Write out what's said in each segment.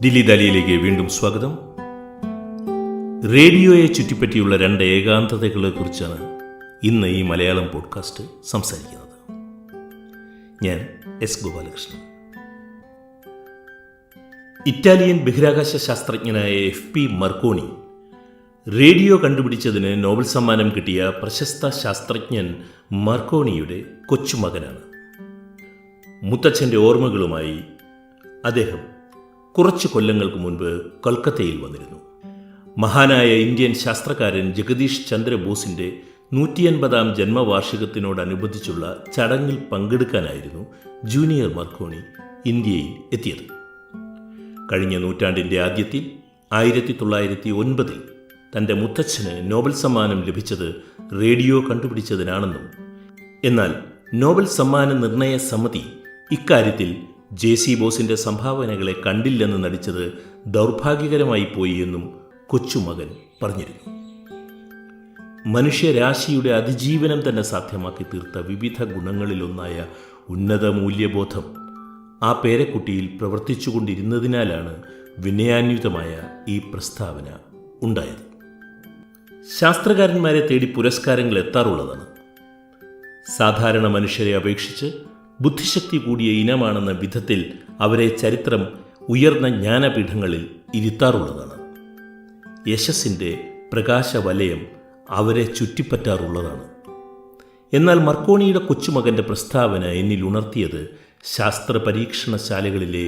ദില്ലി ദാലിയിലേക്ക് വീണ്ടും സ്വാഗതം. റേഡിയോയെ ചുറ്റിപ്പറ്റിയുള്ള രണ്ട് ഏകാന്തതകളെക്കുറിച്ചാണ് ഇന്ന് ഈ മലയാളം പോഡ്കാസ്റ്റ് സംസാരിക്കുന്നത്. ഞാൻ എസ് ഗോപാലകൃഷ്ണൻ. ഇറ്റാലിയൻ ബഹിരാകാശ ശാസ്ത്രജ്ഞനായ FP മർക്കോണി റേഡിയോ കണ്ടുപിടിച്ചതിന് നോബൽ സമ്മാനം കിട്ടിയ പ്രശസ്ത ശാസ്ത്രജ്ഞൻ മർക്കോണിയുടെ കൊച്ചുമകനാണ്. മുത്തച്ഛൻ്റെ ഓർമ്മകളുമായി അദ്ദേഹം കുറച്ച് കൊല്ലങ്ങൾക്ക് മുൻപ് കൊൽക്കത്തയിൽ വന്നിരുന്നു. മഹാനായ ഇന്ത്യൻ ശാസ്ത്രകാരൻ ജഗദീഷ് ചന്ദ്ര ബോസിൻ്റെ 150-ാം ജന്മവാർഷികത്തിനോടനുബന്ധിച്ചുള്ള ചടങ്ങിൽ പങ്കെടുക്കാനായിരുന്നു ജൂനിയർ മർക്കോണി ഇന്ത്യയിൽ എത്തിയത്. കഴിഞ്ഞ നൂറ്റാണ്ടിൻ്റെ ആദ്യത്തിൽ 1909 തൻ്റെ മുത്തച്ഛന് നോബൽ സമ്മാനം ലഭിച്ചത് റേഡിയോ കണ്ടുപിടിച്ചതിനാണെന്നും എന്നാൽ നോബൽ സമ്മാന നിർണയ സമിതി ഇക്കാര്യത്തിൽ JC ബോസിൻ്റെ സംഭാവനകളെ കണ്ടില്ലെന്ന് നടിച്ചത് ദൗർഭാഗ്യകരമായി പോയി എന്നും കൊച്ചുമകൻ പറഞ്ഞിരുന്നു. മനുഷ്യരാശിയുടെ അതിജീവനം തന്നെ സാധ്യമാക്കി തീർത്ത വിവിധ ഗുണങ്ങളിലൊന്നായ ഉന്നത മൂല്യബോധം ആ പേരക്കുട്ടിയിൽ പ്രവർത്തിച്ചുകൊണ്ടിരുന്നതിനാലാണ് വിനയാന്വിതമായ ഈ പ്രസ്താവന ഉണ്ടായത്. ശാസ്ത്രകാരന്മാരെ തേടി പുരസ്കാരങ്ങൾ എത്താറുള്ളതാണ്. സാധാരണ മനുഷ്യരെ അപേക്ഷിച്ച് ബുദ്ധിശക്തി കൂടിയ ഇനമാണെന്ന വിധത്തിൽ അവരെ ചരിത്രം ഉയർന്ന ജ്ഞാനപീഠങ്ങളിൽ ഇരുത്താറുള്ളതാണ്. യശസ്സിൻ്റെ പ്രകാശവലയം അവരെ ചുറ്റിപ്പറ്റാറുള്ളതാണ്. എന്നാൽ മർക്കോണിയുടെ കൊച്ചുമകൻ്റെ പ്രസ്താവന എന്നിൽ ഉണർത്തിയത് ശാസ്ത്ര പരീക്ഷണശാലകളിലെ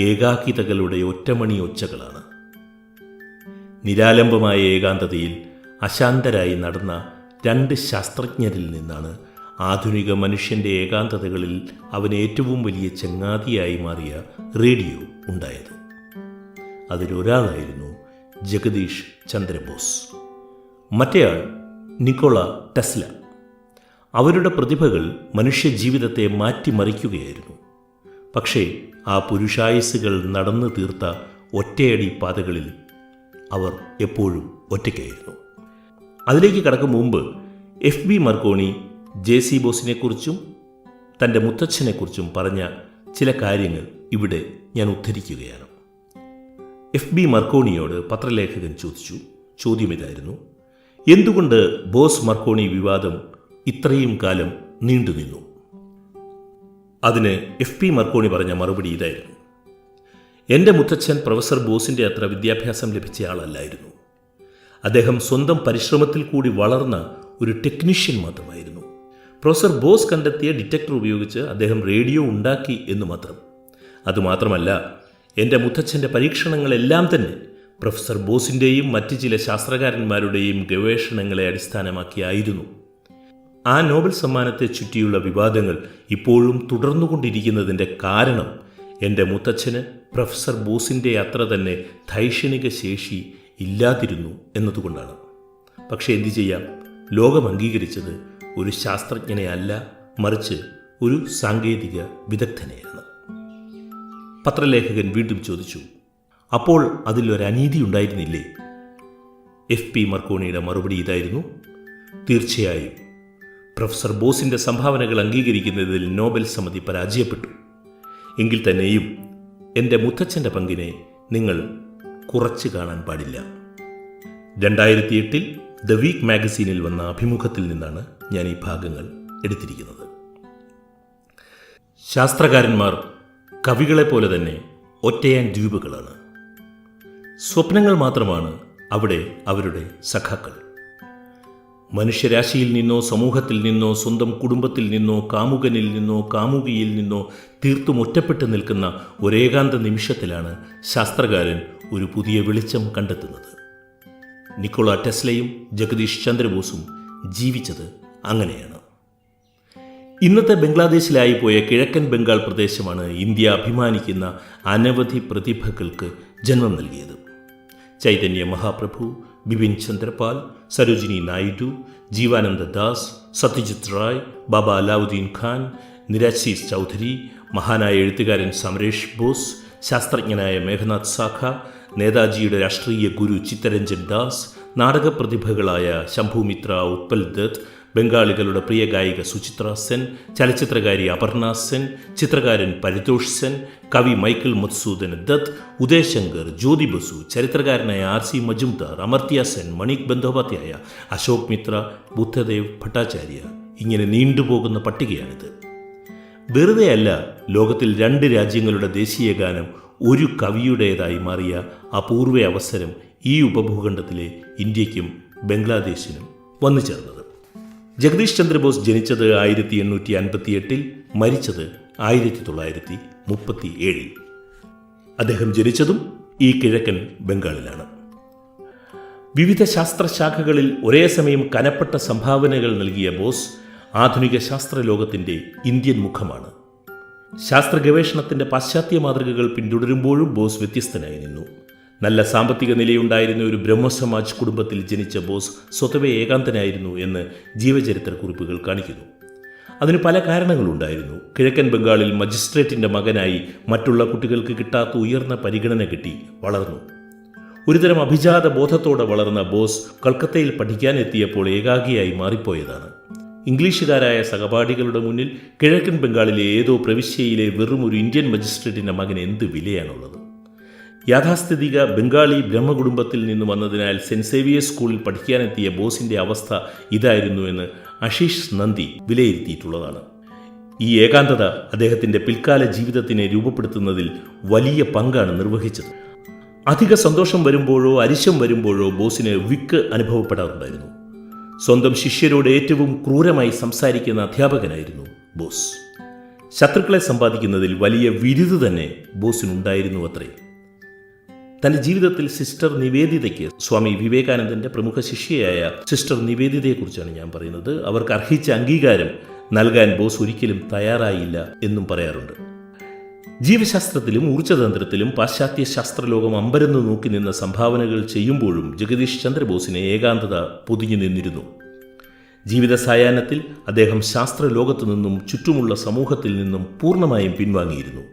ഏകാകിതകളുടെ ഒറ്റമണി ഒച്ചകളാണ്. നിരാലംബമായ ഏകാന്തതയിൽ അശാന്തരായി നടന്ന രണ്ട് ശാസ്ത്രജ്ഞരിൽ നിന്നാണ് ആധുനിക മനുഷ്യൻ്റെ ഏകാന്തതകളിൽ അവൻ ഏറ്റവും വലിയ ചങ്ങാതിയായി മാറിയ റേഡിയോ ഉണ്ടായത്. അതിലൊരാളായിരുന്നു ജഗദീഷ് ചന്ദ്രബോസ്. മറ്റേയാൾ നിക്കോള ടെസ്ല. അവരുടെ പ്രതിഭകൾ മനുഷ്യജീവിതത്തെ മാറ്റിമറിക്കുകയായിരുന്നു. പക്ഷേ ആ പുരുഷായുസ്സുകൾ നടന്നു തീർത്ത ഒറ്റയടി പാതകളിൽ അവർ എപ്പോഴും ഒറ്റയ്ക്കായിരുന്നു. അതിലേക്ക് കടക്കും മുമ്പ് FB മർക്കോണി JC ബോസിനെക്കുറിച്ചും തൻ്റെ മുത്തച്ഛനെക്കുറിച്ചും പറഞ്ഞ ചില കാര്യങ്ങൾ ഇവിടെ ഞാൻ ഉദ്ധരിക്കുകയാണ്. FB മർക്കോണിയോട് പത്രലേഖകൻ ചോദിച്ചു. ചോദ്യം ഇതായിരുന്നു: എന്തുകൊണ്ട് ബോസ് മർക്കോണി വിവാദം ഇത്രയും കാലം നീണ്ടുനിന്നു? അതിന് FB മർക്കോണി പറഞ്ഞ മറുപടി ഇതായിരുന്നു: എൻ്റെ മുത്തച്ഛൻ പ്രൊഫസർ ബോസിൻ്റെ അത്ര വിദ്യാഭ്യാസം ലഭിച്ചയാളല്ലായിരുന്നു. അദ്ദേഹം സ്വന്തം പരിശ്രമത്തിൽ കൂടി വളർന്ന ഒരു ടെക്നീഷ്യൻ മാത്രമായിരുന്നു. പ്രൊഫസർ ബോസ് കണ്ടെത്തിയ ഡിറ്റക്ടർ ഉപയോഗിച്ച് അദ്ദേഹം റേഡിയോ ഉണ്ടാക്കി എന്ന് മാത്രം. അതുമാത്രമല്ല, എൻ്റെ മുത്തച്ഛൻ്റെ പരീക്ഷണങ്ങളെല്ലാം തന്നെ പ്രൊഫസർ ബോസിൻ്റെയും മറ്റ് ചില ശാസ്ത്രകാരന്മാരുടെയും ഗവേഷണങ്ങളെ അടിസ്ഥാനമാക്കിയായിരുന്നു. ആ നോബൽ സമ്മാനത്തെ ചുറ്റിയുള്ള വിവാദങ്ങൾ ഇപ്പോഴും തുടർന്നുകൊണ്ടിരിക്കുന്നതിൻ്റെ കാരണം എൻ്റെ മുത്തച്ഛന് പ്രൊഫസർ ബോസിൻ്റെ അത്ര തന്നെ ധൈഷണിക ശേഷി ഇല്ലാതിരുന്നു എന്നതുകൊണ്ടാണ്. പക്ഷേ എന്തു ചെയ്യാം, ലോകം അംഗീകരിച്ചത് ഒരു ശാസ്ത്രജ്ഞനെ അല്ല, മറിച്ച് ഒരു സാങ്കേതിക വിദഗ്ധനെയാണ്. പത്രലേഖകൻ വീണ്ടും ചോദിച്ചു: അപ്പോൾ അതിലൊരനീതി ഉണ്ടായിരുന്നില്ലേ? FP മർക്കോണിയുടെ മറുപടി ഇതായിരുന്നു: തീർച്ചയായും പ്രൊഫസർ ബോസിൻ്റെ സംഭാവനകൾ അംഗീകരിക്കുന്നതിൽ നോബൽ സമിതി പരാജയപ്പെട്ടു. എങ്കിൽ തന്നെയും എൻ്റെ മുത്തച്ഛൻ്റെ പങ്കിനെ നിങ്ങൾ കുറച്ച് കാണാൻ പാടില്ല. 2008 ദ വീക്ക് മാഗസീനിൽ വന്ന അഭിമുഖത്തിൽ നിന്നാണ് ഞാൻ ഈ ഭാഗങ്ങൾ എടുത്തിരിക്കുന്നത്. ശാസ്ത്രകാരന്മാർ കവികളെപ്പോലെ തന്നെ ഒറ്റയാൻ ദ്വീപുകളാണ്. സ്വപ്നങ്ങൾ മാത്രമാണ് അവിടെ അവരുടെ സഖാക്കൾ. മനുഷ്യരാശിയിൽ നിന്നോ സമൂഹത്തിൽ നിന്നോ സ്വന്തം കുടുംബത്തിൽ നിന്നോ കാമുകനിൽ നിന്നോ കാമുകിയിൽ നിന്നോ തീർത്തും ഒറ്റപ്പെട്ട് നിൽക്കുന്ന ഒരേകാന്ത നിമിഷത്തിലാണ് ശാസ്ത്രകാരൻ ഒരു പുതിയ വെളിച്ചം കണ്ടെത്തുന്നത്. നിക്കോള ടെസ്ലയും ജഗദീഷ് ചന്ദ്രബോസും ജീവിച്ചത് അങ്ങനെയാണ്. ഇന്നത്തെ ബംഗ്ലാദേശിലായി പോയ കിഴക്കൻ ബംഗാൾ പ്രദേശമാണ് ഇന്ത്യ അഭിമാനിക്കുന്ന അനവധി പ്രതിഭകൾക്ക് ജന്മം നൽകിയത്. ചൈതന്യ മഹാപ്രഭു, ബിപിൻ ചന്ദ്രപാൽ, സരോജിനി നായിഡു, ജീവാനന്ദ ദാസ്, സത്യജിത് റായ്, ബാബ അലാവുദ്ദീൻ ഖാൻ, നിരാശീസ് ചൗധരി, മഹാനായ എഴുത്തുകാരൻ സമരേഷ് ബോസ്, ശാസ്ത്രജ്ഞനായ മേഘനാഥ് സാഖ, നേതാജിയുടെ രാഷ്ട്രീയ ഗുരു ചിത്തരഞ്ജൻ ദാസ്, നാടകപ്രതിഭകളായ ശംഭുമിത്ര, ഉത്പൽ ദത്ത്, ബംഗാളികളുടെ പ്രിയ ഗായിക സുചിത്ര സെൻ, ചലച്ചിത്രകാരി അപർണ സെൻ, ചിത്രകാരൻ പരിതോഷ് സെൻ, കവി മൈക്കിൾ മധുസൂദൻ ദത്ത്, ഉദയശങ്കർ, ജ്യോതി ബസു, ചരിത്രകാരനായ RC മജുംദാർ, അമർത്യ സെൻ, മണിക് ബന്ദോപാധ്യായ, അശോക് മിത്ര, ബുദ്ധദേവ് ഭട്ടാചാര്യ, ഇങ്ങനെ നീണ്ടുപോകുന്ന പട്ടികയാണിത്. വെറുതെയല്ല ലോകത്തിൽ 2 രാജ്യങ്ങളുടെ ദേശീയ ഗാനം ഒരു കവിയുടേതായി മാറിയ അപൂർവ അവസരം ഈ ഉപഭൂഖണ്ഡത്തിലെ ഇന്ത്യക്കും ബംഗ്ലാദേശിനും വന്നു ചേർന്നത്. ജഗദീഷ് ചന്ദ്രബോസ് ജനിച്ചത് 1858, മരിച്ചത് 1937. അദ്ദേഹം ജനിച്ചതും ഈ കിഴക്കൻ ബംഗാളിലാണ്. വിവിധ ശാസ്ത്രശാഖകളിൽ ഒരേ സമയം കനപ്പെട്ട സംഭാവനകൾ നൽകിയ ബോസ് ആധുനിക ശാസ്ത്രലോകത്തിൻ്റെ ഇന്ത്യൻ മുഖമാണ്. ശാസ്ത്ര ഗവേഷണത്തിൻ്റെ പാശ്ചാത്യ മാതൃകകൾ പിന്തുടരുമ്പോഴും ബോസ് വ്യത്യസ്തനായി നിന്നു. നല്ല സാമ്പത്തിക നിലയുണ്ടായിരുന്ന ഒരു ബ്രഹ്മസമാജ് കുടുംബത്തിൽ ജനിച്ച ബോസ് സ്വതവേ ഏകാന്തനായിരുന്നു എന്ന് ജീവചരിത്ര കുറിപ്പുകൾ കാണിക്കുന്നു. അതിന് പല കാരണങ്ങളുണ്ടായിരുന്നു. കിഴക്കൻ ബംഗാളിൽ മജിസ്ട്രേറ്റിൻ്റെ മകനായി മറ്റുള്ള കുട്ടികൾക്ക് കിട്ടാത്ത ഉയർന്ന പരിഗണന കിട്ടി വളർന്നു. ഒരുതരം അഭിജാത ബോധത്തോടെ വളർന്ന ബോസ് കൽക്കത്തയിൽ പഠിക്കാനെത്തിയപ്പോൾ ഏകാഗിയായി മാറിപ്പോയതാണ്. ഇംഗ്ലീഷുകാരായ സഹപാഠികളുടെ മുന്നിൽ കിഴക്കൻ ബംഗാളിലെ ഏതോ പ്രവിശ്യയിലെ വെറും ഒരു ഇന്ത്യൻ മജിസ്ട്രേറ്റിൻ്റെ മകന് എന്ത് വിലയാണുള്ളത്? യാഥാസ്ഥിതിക ബംഗാളി ബ്രഹ്മകുടുംബത്തിൽ നിന്ന് വന്നതിനാൽ സെൻറ്റ് സേവിയേഴ്സ് സ്കൂളിൽ പഠിക്കാനെത്തിയ ബോസിൻ്റെ അവസ്ഥ ഇതായിരുന്നു എന്ന് അശീഷ് നന്ദി വിലയിരുത്തിയിട്ടുള്ളതാണ്. ഈ ഏകാന്തത അദ്ദേഹത്തിൻ്റെ പിൽക്കാല ജീവിതത്തിനെ രൂപപ്പെടുത്തുന്നതിൽ വലിയ പങ്കാണ് നിർവഹിച്ചത്. അധിക സന്തോഷം വരുമ്പോഴോ അരിശം വരുമ്പോഴോ ബോസിന് വിക്ക് അനുഭവപ്പെടാറുണ്ടായിരുന്നു. സ്വന്തം ശിഷ്യരോട് ഏറ്റവും ക്രൂരമായി സംസാരിക്കുന്ന അധ്യാപകനായിരുന്നു ബോസ്. ശത്രുക്കളെ സമ്പാദിക്കുന്നതിൽ വലിയ വിരുത് തന്നെ ബോസിനുണ്ടായിരുന്നു അത്രേ. തൻ്റെ ജീവിതത്തിൽ സിസ്റ്റർ നിവേദിതയ്ക്ക്, സ്വാമി വിവേകാനന്ദൻ്റെ പ്രമുഖ ശിഷ്യയായ സിസ്റ്റർ നിവേദിതയെക്കുറിച്ചാണ് ഞാൻ പറയുന്നത്, അവർക്ക് അർഹിച്ച അംഗീകാരം നൽകാൻ ബോസ് ഒരിക്കലും തയ്യാറായില്ല എന്നും പറയാറുണ്ട്. ജീവശാസ്ത്രത്തിലും ഊർജ്ജതന്ത്രത്തിലും പാശ്ചാത്യ ശാസ്ത്രലോകം അമ്പരന്ന് നോക്കി നിന്ന സംഭാവനകൾ ചെയ്യുമ്പോഴും ജഗദീഷ് ചന്ദ്രബോസിനെ ഏകാന്തത പൊതിഞ്ഞു നിന്നിരുന്നു. ജീവിത സായാഹ്നത്തിൽ അദ്ദേഹം ശാസ്ത്രലോകത്തു നിന്നും ചുറ്റുമുള്ള സമൂഹത്തിൽ നിന്നും പൂർണ്ണമായും പിൻവാങ്ങിയിരുന്നു.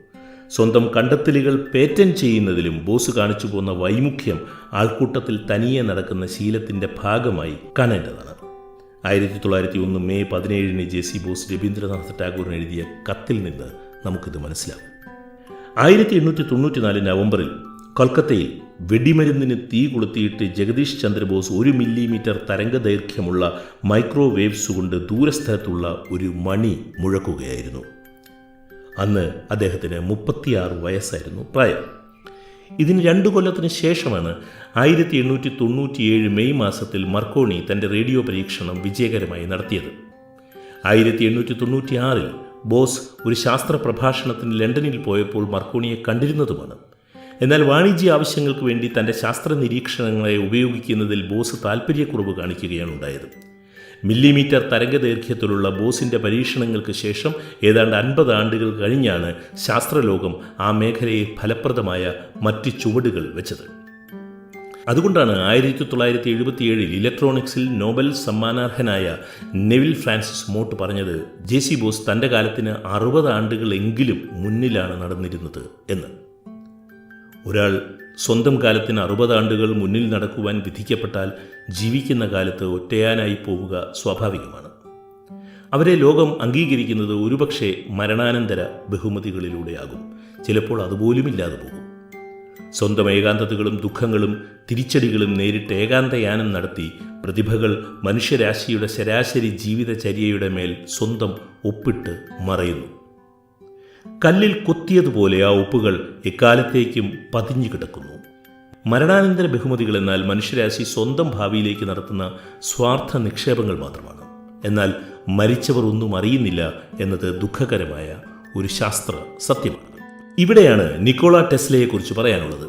സ്വന്തം കണ്ടെത്തലുകൾ പേറ്റന്റ് ചെയ്യുന്നതിലും ബോസ് കാണിച്ചു പോന്ന വൈമുഖ്യം ആൾക്കൂട്ടത്തിൽ തനിയെ നടക്കുന്ന ശീലത്തിൻ്റെ ഭാഗമായി കാണേണ്ടതാണ്. 1901 മെയ് 17 JC ബോസ് രവീന്ദ്രനാഥ് ടാഗോറിന് എഴുതിയ കത്തിൽ നിന്ന് നമുക്കിത് മനസ്സിലാവും. 1894 നവംബറിൽ കൊൽക്കത്തയിൽ വെടിമരുന്നിന് തീ കൊളുത്തിയിട്ട് ജഗദീഷ് ചന്ദ്രബോസ് 1 മില്ലിമീറ്റർ തരംഗദൈർഘ്യമുള്ള മൈക്രോവേവ്സ് കൊണ്ട് ദൂരസ്ഥലത്തുള്ള ഒരു മണി മുഴക്കുകയായിരുന്നു. അന്ന് അദ്ദേഹത്തിന് 36 വയസ്സായിരുന്നു പ്രായം. ഇതിന് 2 കൊല്ലത്തിന് ശേഷമാണ് 1897 മെയ് മാസത്തിൽ മർക്കോണി തൻ്റെ റേഡിയോ പരീക്ഷണം വിജയകരമായി നടത്തിയത്. 1896 ബോസ് ഒരു ശാസ്ത്ര പ്രഭാഷണത്തിന് ലണ്ടനിൽ പോയപ്പോൾ മർക്കോണിയെ കണ്ടിരുന്നതുമാണ്. എന്നാൽ വാണിജ്യ ആവശ്യങ്ങൾക്ക് വേണ്ടി തൻ്റെ ശാസ്ത്ര നിരീക്ഷണങ്ങളെ ഉപയോഗിക്കുന്നതിൽ ബോസ് താൽപ്പര്യക്കുറവ് കാണിക്കുകയാണ് ഉണ്ടായത്. മില്ലിമീറ്റർ തരംഗദൈർഘ്യത്തിലുള്ള ബോസിൻ്റെ പരീക്ഷണങ്ങൾക്ക് ശേഷം ഏതാണ്ട് 50 ആണ്ടുകൾ കഴിഞ്ഞാണ് ശാസ്ത്രലോകം ആ മേഖലയിൽ ഫലപ്രദമായ മറ്റ് ചുവടുകൾ വെച്ചത്. അതുകൊണ്ടാണ് 1977 ഇലക്ട്രോണിക്സിൽ നോബൽ സമ്മാനാർഹനായ നെവിൽ ഫ്രാൻസിസ് മോട്ട് പറഞ്ഞത് JC ബോസ് തൻ്റെ കാലത്തിന് 60 ആണ്ടുകളെങ്കിലും മുന്നിലാണ് നടന്നിരുന്നത് എന്ന്. ഒരാൾ സ്വന്തം കാലത്തിന് 60 ആണ്ടുകൾ മുന്നിൽ നടക്കുവാൻ വിധിക്കപ്പെട്ടാൽ ജീവിക്കുന്ന കാലത്ത് ഒറ്റയാനായി പോവുക സ്വാഭാവികമാണ്. അവരെ ലോകം അംഗീകരിക്കുന്നത് ഒരുപക്ഷെ മരണാനന്തര ബഹുമതികളിലൂടെയാകും. ചിലപ്പോൾ അതുപോലുമില്ലാതെ പോകും. സ്വന്തം ഏകാന്തതകളും ദുഃഖങ്ങളും തിരിച്ചടികളും നേരിട്ട് ഏകാന്തയാനം നടത്തി പ്രതിഭകൾ മനുഷ്യരാശിയുടെ ശരാശരി ജീവിതചര്യയുടെ മേൽ സ്വന്തം ഒപ്പിട്ട് മറയുന്നു. കല്ലിൽ കൊത്തിയതുപോലെ ആ ഒപ്പുകൾ എക്കാലത്തേക്കും പതിഞ്ഞു കിടക്കുന്നു. മരണാനന്തര ബഹുമതികൾ എന്നാൽ മനുഷ്യരാശി സ്വന്തം ഭാവിയിലേക്ക് നടത്തുന്ന സ്വാർത്ഥ നിക്ഷേപങ്ങൾ മാത്രമാണ്. എന്നാൽ മരിച്ചവർ ഒന്നും അറിയുന്നില്ല എന്നത് ദുഃഖകരമായ ഒരു ശാസ്ത്ര സത്യമാണ്. ഇവിടെയാണ് നിക്കോള ടെസ്ലയെക്കുറിച്ച് പറയാനുള്ളത്.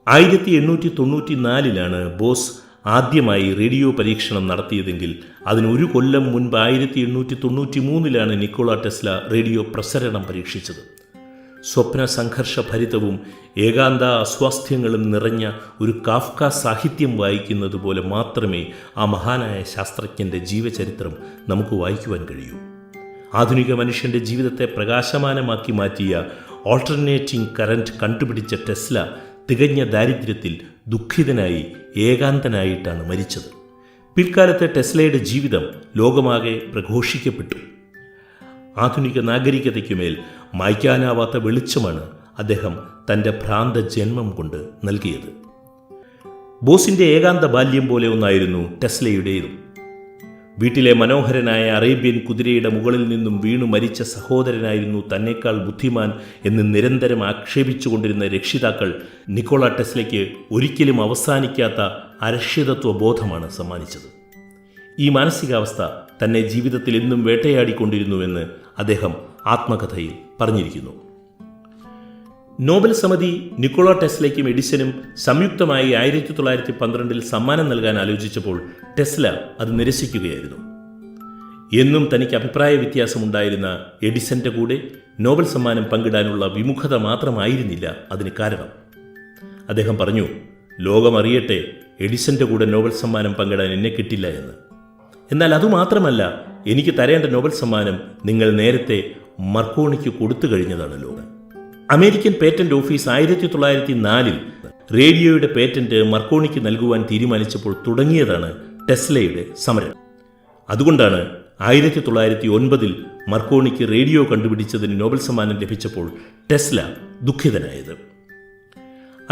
1894 ബോസ് ആദ്യമായി റേഡിയോ പരീക്ഷണം നടത്തിയതെങ്കിൽ അതിന് 1 കൊല്ലം മുൻപ് 1893 നിക്കോള ടെസ്ല റേഡിയോ പ്രസരണം പരീക്ഷിച്ചത്. സ്വപ്ന സംഘർഷഭരിതവും ഏകാന്ത അസ്വാസ്ഥ്യങ്ങളും നിറഞ്ഞ ഒരു കാഫ്ക സാഹിത്യം വായിക്കുന്നത് പോലെ മാത്രമേ ആ മഹാനായ ശാസ്ത്രജ്ഞൻ്റെ ജീവചരിത്രം നമുക്ക് വായിക്കുവാൻ കഴിയൂ. ആധുനിക മനുഷ്യൻ്റെ ജീവിതത്തെ പ്രകാശമാനമാക്കി മാറ്റിയ ഓൾട്ടർനേറ്റിംഗ് കറന്റ് കണ്ടുപിടിച്ച ടെസ്ല തികഞ്ഞ ദാരിദ്ര്യത്തിൽ ദുഃഖിതനായി ഏകാന്തനായിട്ടാണ് മരിച്ചത്. പിൽക്കാലത്ത് ടെസ്ലയുടെ ജീവിതം ലോകമാകെ പ്രഘോഷിക്കപ്പെട്ടു. ആധുനിക നാഗരികതയ്ക്കുമേൽ മായ്ക്കാനാവാത്ത വെളിച്ചമാണ് അദ്ദേഹം തൻ്റെ ഭ്രാന്ത ജന്മം കൊണ്ട് നൽകിയത്. ബോസിൻ്റെ ഏകാന്ത ബാല്യം പോലെ ഒന്നായിരുന്നു ടെസ്ലയുടേതും. വീട്ടിലെ മനോഹരനായ അറേബ്യൻ കുതിരയുടെ മുകളിൽ നിന്നും വീണു മരിച്ച സഹോദരനായിരുന്നു തന്നേക്കാൾ ബുദ്ധിമാൻ എന്ന് നിരന്തരം ആക്ഷേപിച്ചുകൊണ്ടിരുന്ന രക്ഷിതാക്കൾ നിക്കോള ടെസ്ലയ്ക്ക് ഒരിക്കലും അവസാനിക്കാത്ത അരക്ഷിതത്വ ബോധമാണ് സമ്മാനിച്ചത്. ഈ മാനസികാവസ്ഥ തന്നെ ജീവിതത്തിൽ എന്നും വേട്ടയാടിക്കൊണ്ടിരുന്നുവെന്ന് അദ്ദേഹം ആത്മകഥയിൽ പറഞ്ഞിരിക്കുന്നു. നോബൽ സമിതി നിക്കോള ടെസ്ലയ്ക്കും എഡിസനും സംയുക്തമായി 1912 സമ്മാനം നൽകാൻ ആലോചിച്ചപ്പോൾ ടെസ്ല അത് നിരസിക്കുകയായിരുന്നു. എന്നും തനിക്ക് അഭിപ്രായ വ്യത്യാസമുണ്ടായിരുന്ന എഡിസന്റെ കൂടെ നോബൽ സമ്മാനം പങ്കിടാനുള്ള വിമുഖത മാത്രമായിരുന്നില്ല അതിന് കാരണം. അദ്ദേഹം പറഞ്ഞു, ലോകമറിയട്ടെ, എഡിസന്റെ കൂടെ നോബൽ സമ്മാനം പങ്കിടാൻ എന്നെ കിട്ടില്ല എന്ന്. എന്നാൽ അതുമാത്രമല്ല, എനിക്ക് തരേണ്ട നോബൽ സമ്മാനം നിങ്ങൾ നേരത്തെ മർക്കോണിക്ക് കൊടുത്തു കഴിഞ്ഞതാണല്ലോ. അമേരിക്കൻ പേറ്റന്റ് ഓഫീസ് 1904 റേഡിയോയുടെ പേറ്റന്റ് മർക്കോണിക്ക് നൽകുവാൻ തീരുമാനിച്ചപ്പോൾ തുടങ്ങിയതാണ് ടെസ്ലയുടെ സമരം. അതുകൊണ്ടാണ് 1909 മർക്കോണിക്ക് റേഡിയോ കണ്ടുപിടിച്ചതിന് നോബൽ സമ്മാനം ലഭിച്ചപ്പോൾ ടെസ്ല ദുഃഖിതനായത്.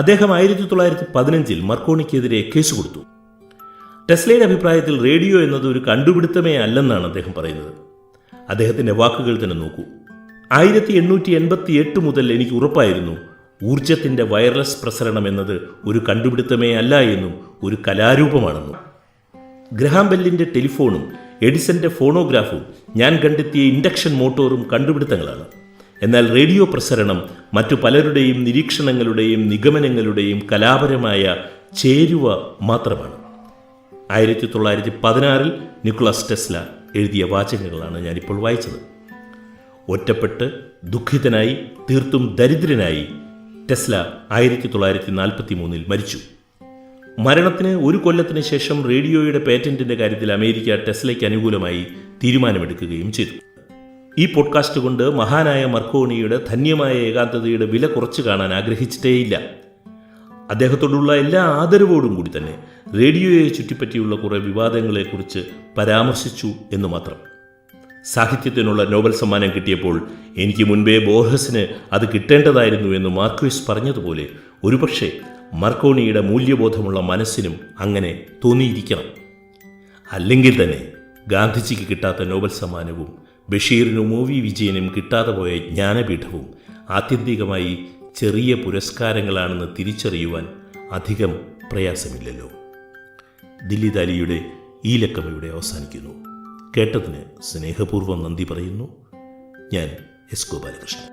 അദ്ദേഹം 1915 മർക്കോണിക്കെതിരെ കേസ് കൊടുത്തു. ടെസ്ലയുടെ അഭിപ്രായത്തിൽ റേഡിയോ എന്നത് ഒരു കണ്ടുപിടുത്തമേ അല്ലെന്നാണ് അദ്ദേഹം പറയുന്നത്. അദ്ദേഹത്തിൻ്റെ വാക്കുകൾ തന്നെ നോക്കൂ. 1888 മുതൽ എനിക്ക് ഉറപ്പായിരുന്നു ഊർജത്തിൻ്റെ വയർലെസ് പ്രസരണം എന്നത് ഒരു കണ്ടുപിടുത്തമേ അല്ല എന്നും ഒരു കലാരൂപമാണെന്നും. ഗ്രഹാം ബെല്ലിൻ്റെ ടെലിഫോണും എഡിസന്റെ ഫോണോഗ്രാഫും ഞാൻ കണ്ടെത്തിയ ഇൻഡക്ഷൻ മോട്ടോറും കണ്ടുപിടുത്തങ്ങളാണ്. എന്നാൽ റേഡിയോ പ്രസരണം മറ്റു പലരുടെയും നിരീക്ഷണങ്ങളുടെയും നിഗമനങ്ങളുടെയും കലാപരമായ ചേരുവ മാത്രമാണ്. 1916 നിക്കോളാസ് ടെസ്ല എഴുതിയ വാചകങ്ങളാണ് ഞാനിപ്പോൾ വായിച്ചത്. ഒറ്റപ്പെട്ട് ദുഃഖിതനായി തീർത്തും ദരിദ്രനായി ടെസ്ല 1943 മരിച്ചു. മരണത്തിന് ഒരു കൊല്ലത്തിന് ശേഷം റേഡിയോയുടെ പേറ്റന്റിന്റെ കാര്യത്തിൽ അമേരിക്ക ടെസ്ലയ്ക്ക് അനുകൂലമായി തീരുമാനമെടുക്കുകയും ചെയ്തു. ഈ പോഡ്കാസ്റ്റ് കൊണ്ട് മഹാനായ മർക്കോണിയുടെ ധന്യമായ ഏകാന്തതയുടെ വില കുറച്ചു കാണാൻ ആഗ്രഹിച്ചിട്ടേയില്ല. അദ്ദേഹത്തോടുള്ള എല്ലാ ആദരവോടും കൂടി തന്നെ റേഡിയോയെ ചുറ്റിപ്പറ്റിയുള്ള കുറേ വിവാദങ്ങളെക്കുറിച്ച് പരാമർശിച്ചു എന്ന് മാത്രം. സാഹിത്യത്തിനുള്ള നോബൽ സമ്മാനം കിട്ടിയപ്പോൾ എനിക്ക് മുൻപേ ബോർഹസിന് അത് കിട്ടേണ്ടതായിരുന്നു എന്ന് മാർക്വേസ് പറഞ്ഞതുപോലെ ഒരുപക്ഷെ മർക്കോണിയുടെ മൂല്യബോധമുള്ള മനസ്സിനും അങ്ങനെ തോന്നിയിരിക്കണം. അല്ലെങ്കിൽ തന്നെ ഗാന്ധിജിക്ക് കിട്ടാത്ത നോബൽ സമ്മാനവും ബഷീറിനും ഒ.വി. വിജയനും കിട്ടാതെ പോയ ജ്ഞാനപീഠവും ആത്യന്തികമായി ചെറിയ പുരസ്കാരങ്ങളാണെന്ന് തിരിച്ചറിയുവാൻ അധികം പ്രയാസമില്ലല്ലോ. ദില്ലി ദാലിയുടെ ഈ ലക്കം ഇവിടെ അവസാനിക്കുന്നു. കേട്ടതിന് സ്നേഹപൂർവ്വം നന്ദി പറയുന്നു. ഞാൻ എസ്. ഗോപാലകൃഷ്ണൻ.